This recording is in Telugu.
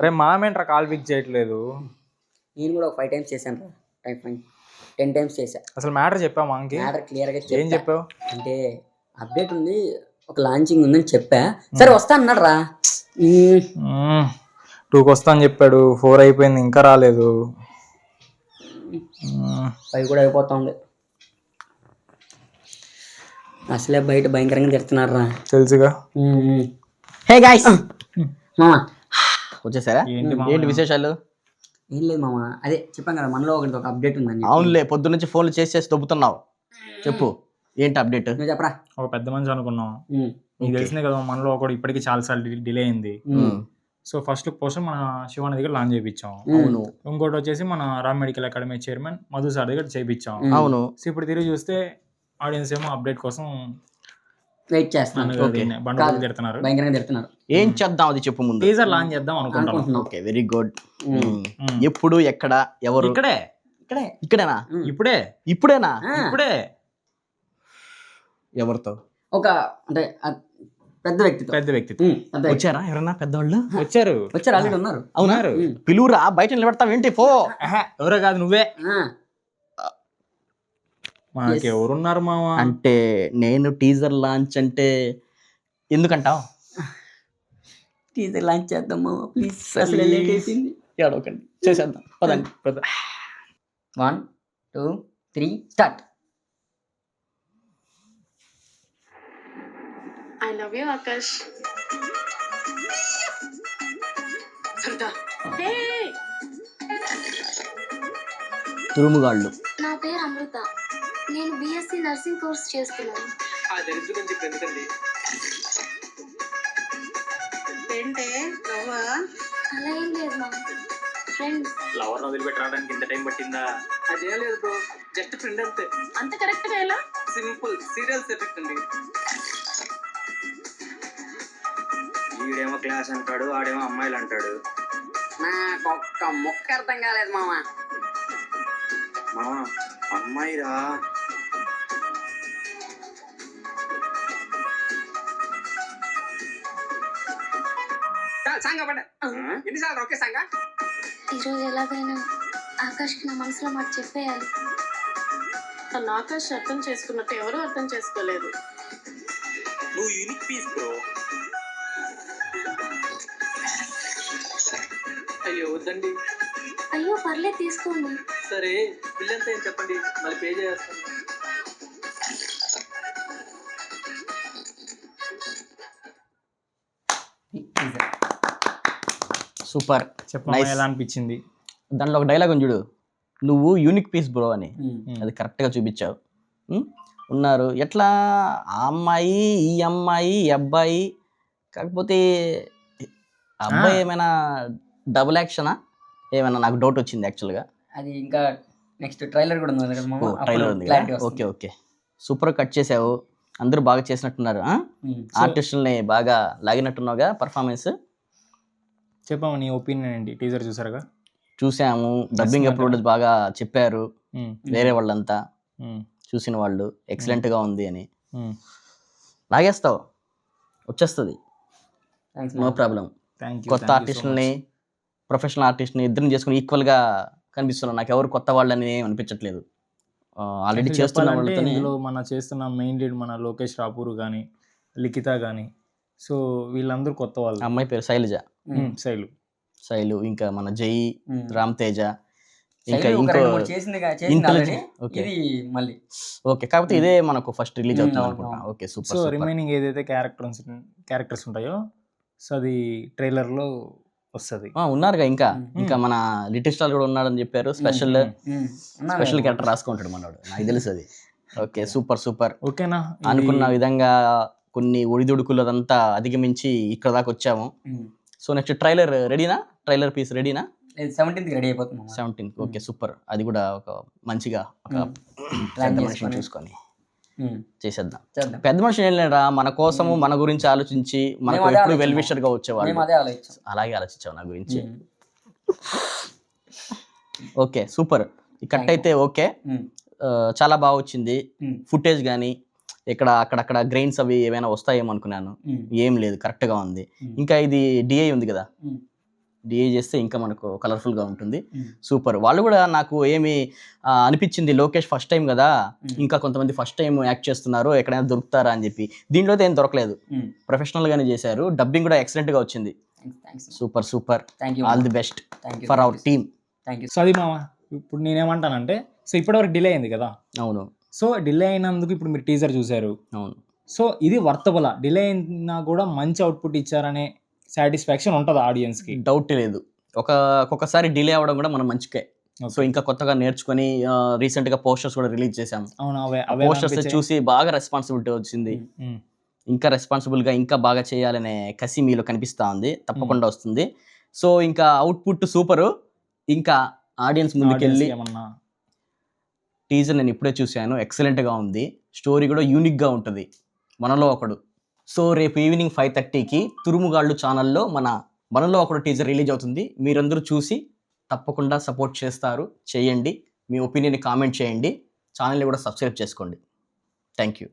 రే మామేంట్రా కాల్ పిక్ చేయట్లేదు. నేను కూడా ఒక 5 times చేశాను రా. 10 times చేశా. అసలు మ్యాటర్ చెప్పా మాకి? మ్యాటర్ క్లియర్గా ఏం చెప్పావు? అంటే అప్డేట్ ఉంది, ఒక లాంచింగ్ ఉందని చెప్పా. సరే వస్తా అన్నాడు రా. 2కి వస్తా అని చెప్పాడు, 4 అయిపోయింది ఇంకా రాలేదు. 5 కూడా అయిపోతుంది. అసలే బయట భయంకరంగా తిడుతున్నారు రా. తెలుసుగా. హే గాయ్స్, మామా వచ్చేసారా? ఏంటి విశేషాలు? ఏం లేదు మామ, అదే చెప్పాం కదా మనలో ఒకటి ఒక అప్డేట్ ఉందని. అవునులే, పొద్దు నుంచి ఫోన్లు చేసి దొబ్బుతున్నావు. చెప్పు ఏంటి అప్డేట్? నువ్వు చెప్పరా. ఒక పెద్ద మనిషి అనుకున్నాం. నీకు తెలిసినే కదా మనలో ఒకటి ఇప్పటికీ చాలా సార్లు డిలే అయింది. సో ఫస్ట్ లుక్ పోస్టర్ మన శివాని దగ్గర లాంచ్ చేయించాం. అవును. ఇంకోటి వచ్చేసి మన Ram medical academy chairman Madhu sir దగ్గర చేయించాం. అవును. సో ఇప్పుడు తిరిగి చూస్తే ఆడియన్స్ ఏమో అప్డేట్ కోసం వెయిట్ చేస్తున్నాను. బండలు తిడుతున్నారు, భయంకరంగా తిడుతున్నారు. ఏం చేద్దాం అది చెప్పు ముందు. టీజర్ లాంచ్ చేద్దాం అనుకుంటున్నాం. Okay, very good. ఎప్పుడు, ఎక్కడ, ఎవరు? ఇక్కడేనా? ఇప్పుడేనా? ఇప్పుడే. ఎవరితో? ఒక అంటే పెద్ద వ్యక్తితో. వచ్చారా ఎవరన్నా పెద్దవాళ్ళు? వచ్చారు ఆల్రెడీ ఉన్నారు. అవునా? పిలువురా, బయట నిలబెడతావు ఏంటి? పో. ఎవరో కాదు, నువ్వే. మనకి ఎవరున్నారు మావా? అంటే నేను టీజర్ లాంచ్ అంటే ఎందుకంటావు? టీజర్ లాంచ్ చేద్దాం మామ ప్లీజ్. అసలు లేట్ అయిపోయింది. ఏడవకండి, చేసేద్దాం పదండి. 1 2 3 start. I love you, Akash. Sarda. Hey! తురుముగాళ్ళు. నా పేరు అమృత. నేను BSc నర్సింగ్ కోర్స్ చేస్తున్నాను. ఏంటే నవ్వా? అలా ఏం లేదు మా ఫ్రెండ్. లవర్ వదిలిపెట్టి రావడానికి ఇంత టైం పట్టిందా? అదేం లేదు బ్రో, జస్ట్ ఫ్రెండ్ అంతే. అంత కరెక్ట్ గా ఎలా? సింపుల్ సీరియల్స్ ఎఫెక్ట్ అండి. వీడేమో క్లాస్ అంటాడు, ఆడేమో అమ్మాయిలు అంటాడు. నాకు ఒక్క ముక్క అర్థం కాలేదు మామ. మామ అమ్మాయిరా. సాంగ్ పడ్డా ఎన్నిసార్లు ఒకే సాంగ్? ఈరోజు ఎలాగైనా ఆకాష్కి నా మనసులో మాట చెప్పేయాలి. తను ఆకాష్ అర్థం చేసుకున్నట్టు ఎవరు అర్థం చేసుకోలేదు. నువ్వు యూనిక్ పీస్ బ్రో. అయ్యో వద్దండి. అయ్యో పర్లేదు తీసుకోండి. సరే బిల్లంతా ఏం చెప్పండి, మళ్ళీ పే చేస్తాను. సూపర్. చెప్పమా ఎలా అనిపించింది? దాంట్లో ఒక డైలాగ్ ఉంది చూడు, నువ్వు యూనిక్ పీస్ బ్రో అని. అది కరెక్ట్గా చూపించావు. ఉన్నారు ఎట్లా ఆ అమ్మాయి, ఈ అమ్మాయి, ఈ అబ్బాయి. కాకపోతే అబ్బాయి ఏమైనా డబుల్ యాక్షనా ఏమైనా? నాకు డౌట్ వచ్చింది యాక్చువల్గా. అది ఇంకా నెక్స్ట్ ట్రైలర్ కూడా ఉంది కదా మామ. ట్రైలర్ ఉంది. ఓకే ఓకే, సూపర్ కట్ చేసావు. అందరూ బాగా చేసినట్టున్నారు. ఆర్టిస్టుల్ని బాగా లాగినట్టున్నావుగా పర్ఫార్మెన్స్. చెప్పాము నీ ఒపీనియన్ ఏంటి? టీజర్ చూసారుగా? చూసాము. డబ్బింగ్ అప్లోడ్ బాగా చెప్పారు వేరే వాళ్ళంతా, చూసిన వాళ్ళు ఎక్సలెంట్గా ఉంది అని. లాగేస్తావు, వచ్చేస్తుంది, నో ప్రాబ్లం. కొత్త ఆర్టిస్టుల్ని, ప్రొఫెషనల్ ఆర్టిస్ట్ని ఇద్దరిని చేసుకుని ఈక్వల్గా కనిపిస్తున్నాను. నాకు ఎవరు కొత్త వాళ్ళని ఏం అనిపించట్లేదు. ఆల్రెడీ చేస్తున్న వాళ్ళతోనే. ఇందులో మన చేస్తున్న మెయిన్ లీడ్ మన లోకేష్ రాపూర్ కానీ, లిఖిత కానీ, సో వీళ్ళందరూ కొత్త వాళ్ళు. అమ్మాయి పేరు శైలు, ఇంకా మన జై, రామ్ తేజ, ఇంకా ఇంకో ఓకే. కాకపోతే ఇదే మనకు ఫస్ట్ రిలీజ్ అవుతుంది అనుకుంటా. Okay super. సో రిమైనింగ్ ఏదైతే క్యారెక్టర్స్ ఉంటాయో సో అది ట్రైలర్లో వస్తుంది. ఉన్నారుగా ఇంకా మన లిటిల్ స్టార్ కూడా ఉన్నాడని చెప్పారు. స్పెషల్ క్యారెక్టర్ రాసుకుంటాడు మనోడు, నాకు తెలుసు అది. Okay super. ఓకేనా? అనుకున్న విధంగా కొన్ని ఒడిదుడుకులు అదంతా అధిగమించి ఇక్కడ దాకా వచ్చాము. సో నెక్స్ట్ ట్రైలర్ రెడీనా? ట్రైలర్ పీస్ రెడీనా? 17th రెడీ అయిపోతుంది. 17th okay super. అది కూడా ఒక మంచిగా ఒక పెద్ద మనిషిని చూసుకొని చేసేద్దాం. పెద్ద మనిషి ఏం లేరా, మన కోసము మన గురించి ఆలోచించి మనకు ఎప్పుడు వెల్ విషర్ గా వచ్చేవాళ్ళు. అలాగే ఆలోచించావు నా గురించి. Okay super. ఈ కట్ అయితే ఓకే, చాలా బాగా వచ్చింది. ఫుటేజ్ కానీ ఇక్కడ అక్కడక్కడ గ్రెయిన్స్ అవి ఏమైనా వస్తాయేమో అనుకున్నాను, ఏం లేదు, కరెక్ట్ గా ఉంది. ఇంకా ఇది డిఐ ఉంది కదా, డిఏ చేస్తే ఇంకా మనకు కలర్ఫుల్గా ఉంటుంది. సూపర్. వాళ్ళు కూడా నాకు ఏమి అనిపించింది, లోకేష్ ఫస్ట్ టైం కదా, ఇంకా కొంతమంది ఫస్ట్ టైం యాక్ట్ చేస్తున్నారు, ఎక్కడైనా దొరుకుతారా అని చెప్పి. దీంట్లో అయితే ఏం దొరకలేదు, ప్రొఫెషనల్గానే చేశారు. డబ్బింగ్ కూడా ఎక్సలెంట్గా వచ్చింది. Super super. All the best for our team. So అది మామ, ఇప్పుడు నేనేమంటానంటే, సో ఇప్పటివరకు డిలే అయింది కదా. అవును. సో డిలే అయినందుకు ఇప్పుడు మీరు టీజర్ చూశారు. అవును. సో ఇది వర్తబులా? డిలే అయినా కూడా మంచి అవుట్పుట్ ఇచ్చారనే సాటిస్ఫాక్షన్ ఉంటుంది ఆడియన్స్కి? డౌట్ లేదు. ఒక్కొక్కసారి డిలే అవ్వడం కూడా మనం మంచికే. సో ఇంకా కొత్తగా నేర్చుకొని రీసెంట్గా పోస్టర్స్ కూడా రిలీజ్ చేసాం. అవును, పోస్టర్స్ చూసి బాగా రెస్పాన్సిబిలిటీ వచ్చింది. ఇంకా రెస్పాన్సిబుల్గా ఇంకా బాగా చేయాలనే కసి మీలో కనిపిస్తూ ఉంది. తప్పకుండా వస్తుంది. సో ఇంకా అవుట్పుట్ సూపరు. ఇంకా ఆడియన్స్ ముందుకెళ్ళి, టీజర్ నేను ఇప్పుడే చూశాను, ఎక్సలెంట్గా ఉంది. స్టోరీ కూడా యూనిక్గా ఉంటుంది, మనలో ఒకడు. సో రేపు ఈవినింగ్ 5:30కి తురుముగాళ్ళు ఛానల్లో మనలో ఒకడు టీజర్ రిలీజ్ అవుతుంది. మీరందరూ చూసి తప్పకుండా సపోర్ట్ చేయండి. మీ ఒపీనియన్ కామెంట్ చేయండి. ఛానల్ని కూడా సబ్స్క్రైబ్ చేసుకోండి. Thank you.